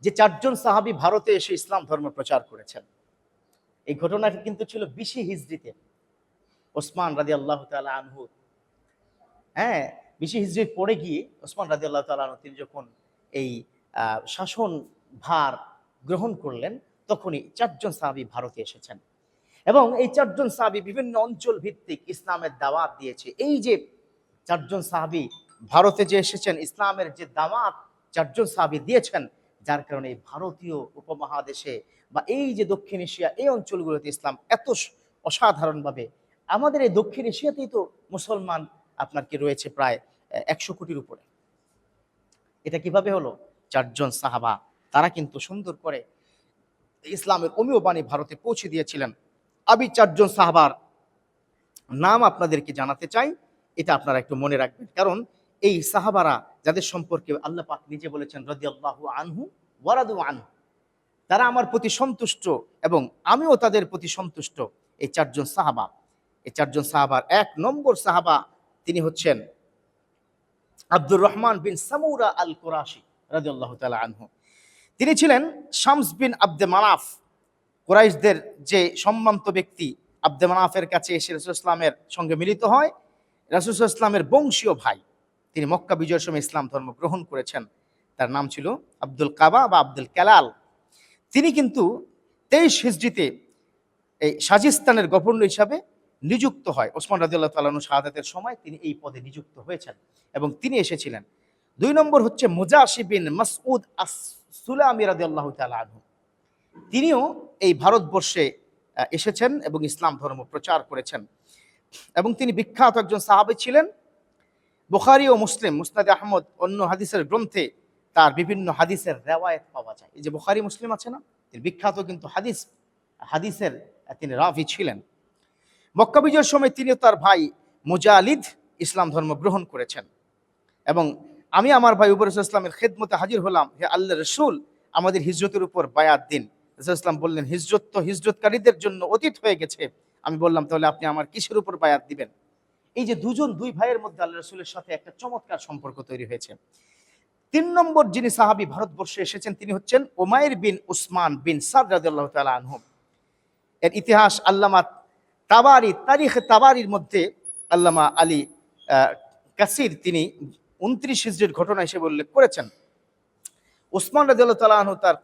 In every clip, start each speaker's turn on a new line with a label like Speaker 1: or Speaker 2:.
Speaker 1: যে 4 জন সাহাবী ভারতে এসে ইসলাম ধর্ম প্রচার করেছেন। এই ঘটনাটি কিন্তু ছিল 20 হিজরিতে। ওসমান রাদিয়াল্লাহু তাআলা আনহু, হ্যাঁ, 20 হিজরির পরে গিয়ে ওসমান রাদিয়াল্লাহু তাআলা আনহু তিনি যখন এই শাসন ভার গ্রহণ করলেন, তখনই 4 জন সাহাবী ভারতে এসেছেন এবং এই 4 জন সাহাবী বিভিন্ন অঞ্চল ভিত্তিক ইসলামের দাওয়াত দিয়েছে। এই যে 4 জন সাহাবী ভারতে যে এসেছেন, ইসলামের যে দাওয়াত 4 জন সাহাবী দিয়েছেন, যার কারণে এই ভারতীয় উপমহাদেশে বা এই যে দক্ষিণ এশিয়া এই অঞ্চলগুলোতে ইসলাম এত অসাধারণভাবে, আমাদের এই দক্ষিণ এশিয়াতেই তো মুসলমান আপনার কি রয়েছে প্রায় 100 কোটির উপরে। এটা কিভাবে হলো? 4 জন সাহাবা তারা কিন্তু সুন্দর করে ইসলামের অমীয় বাণী ভারতে পৌঁছে দিয়েছিলেন। আমি 4 জন সাহাবার নাম আপনাদেরকে জানাতে চাই, এটা আপনারা একটু মনে রাখবেন। কারণ এই সাহাবারা যাদের সম্পর্কে আল্লাহ পাক নিজে বলেছেন রাদিয়াল্লাহু আনহু ওয়া রাদু আনহু, তারা আমার প্রতি সন্তুষ্ট এবং আমিও তাদের প্রতি সন্তুষ্ট। এই 4 জন সাহাবা, এই 4 জন সাহাবার 1 নম্বর সাহাবা তিনি হচ্ছেন আব্দুর রহমান বিন সামুরা আল কুরাশি রাদিয়াল্লাহু তাআলা আনহু। তিনি ছিলেন শামস বিন আব্দে মানাফ, কুরাইশদের যে সম্মানিত ব্যক্তি। আব্দে মানাফের কাছে এসে রাসূলুল্লাহ সাল্লাল্লাহু আলাইহি ওয়াসাল্লামের সঙ্গে মিলিত হয়। রাসূলুল্লাহ সাল্লাল্লাহু আলাইহি ওয়াসাল্লামের বংশীয় ভাই, তিনি মক্কা বিজয়ের সময় ইসলাম ধর্ম গ্রহণ করেছেন। তার নাম ছিল আব্দুল কাবা বা আব্দুল কালাল। তিনি কিন্তু 23 হিজরিতে এই সাজিস্তানের গভর্নর হিসাবে নিযুক্ত হয়। ওসমান রাদিয়াল্লাহু তাআলা আনহু শাহাদাতের সময় তিনি এই পদে নিযুক্ত হয়েছেন এবং তিনি এসেছিলেন। 2 নম্বর হচ্ছে মুজাশি বিন মাসউদ আস-সুলামি রাদিয়াল্লাহু তাআলা আনহু। তিনিও এই ভারতবর্ষে এসেছেন এবং ইসলাম ধর্ম প্রচার করেছেন এবং তিনি বিখ্যাত একজন সাহাবী ছিলেন। বুখারী ও মুসলিম, মুসনাদে আহমদ অন্য হাদিসের গ্রন্থে তার বিভিন্ন হাদিসের রিওয়ায়াত পাওয়া যায়। এই যে বুখারী মুসলিম আছে না, তিনি বিখ্যাত কিন্তু হাদিসের তিনি রাভি ছিলেন। মক্কা বিজয়ের সময় তিনি তার ভাই মুজালিদ ইসলাম ধর্ম গ্রহণ করেছেন এবং আমি আমার ভাই উমর ইসলামের খেদমতে হাজির হলাম, হে আল্লাহর রাসূল, আমাদের হিজরতের উপর বায়াত দিন। রাসূল ইসলাম বললেন, হিজরত তো হিজরতকারীদের জন্য অতীত হয়ে গেছে। আমি বললাম, তাহলে আপনি আমার কিসের উপর বায়াত দিবেন? এই যে দুই ভাইয়ের মধ্যে আল্লাহ রাসূলের সাথে একটা চমৎকার সম্পর্ক তৈরি হয়েছে। 3 নম্বর যিনি সাহাবী ভারতবর্ষে এসেছেন তিনি হচ্ছেন উমাইর বিন উসমান বিন সাদ রাদিয়াল্লাহু তাআলা আনহু। এর ইতিহাস আল্লামা তাবারি, তারিখ তাবারির মধ্যে আল্লামা আলী কাসির তিনি 29 হিজরির ঘটনা হিসেবে উল্লেখ করেছেন। ওসমান রাদিয়াল্লাহু তাআলা আনহু তার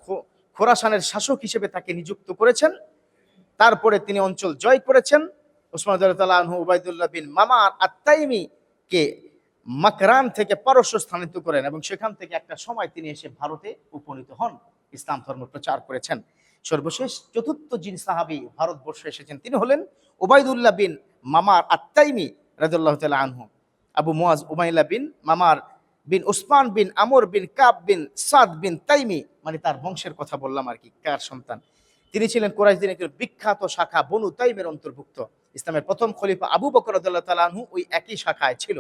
Speaker 1: খোরাসানের শাসক হিসেবে তাকে নিযুক্ত করেছেন। তারপরে তিনি অঞ্চল জয় করেছেন। ওসমান রাদিয়াল্লাহু তাআলা আনহু উবাইদুল্লাহ বিন মামার আত-তাইমি কে মাকরান থেকে পারস্য স্থানান্তরিত করেন এবং সেখান থেকে একটা সময় তিনি এসে ভারতে উপনীত হন, ইসলাম ধর্ম প্রচার করেছেন। সর্বশেষ 4র্থ যিনি সাহাবী ভারতবর্ষে এসেছেন তিনি হলেন উবাইদুল্লাহ বিন মামার আত-তাইমি রাদিয়াল্লাহু তাআলা আনহু। আবু মুয়াজ উমাইলা বিন মামার বিন উসমান বিন আমর বিন কাব বিন সাদ বিন তাইমি, মানে তার বংশের কথা বললাম আর কি, কার সন্তান। তিনি ছিলেন কুরাইশদের একটি বিখ্যাত শাখা বনু তাইমের অন্তর্ভুক্ত। ইসলামের প্রথম খলিফা আবু বকর রাদিয়াল্লাহু তাআলা আনহু ওই একই শাখায় ছিল।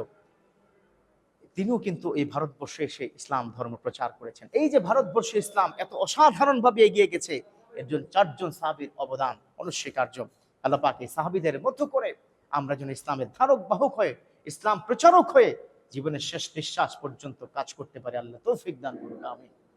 Speaker 1: তিনিও কিন্তু এই ভারতবর্ষে এসে ইসলাম ধর্ম প্রচার করেছেন। এই যে ভারতবর্ষে ইসলাম এত অসাধারণভাবে এগিয়ে গেছে, এর জন্য 4 জন সাহাবীর অবদান অনস্বীকার্য। আল্লাহ পাক এই সাহাবীদের মধ্য করে আমরা যেন ইসলামের ধারক বাহক হয়ে, ইসলাম প্রচারক হয়ে জীবনের শেষ নিঃশ্বাস পর্যন্ত কাজ করতে পারি। আল্লাহ তৌফিক দান করুন, আমিন।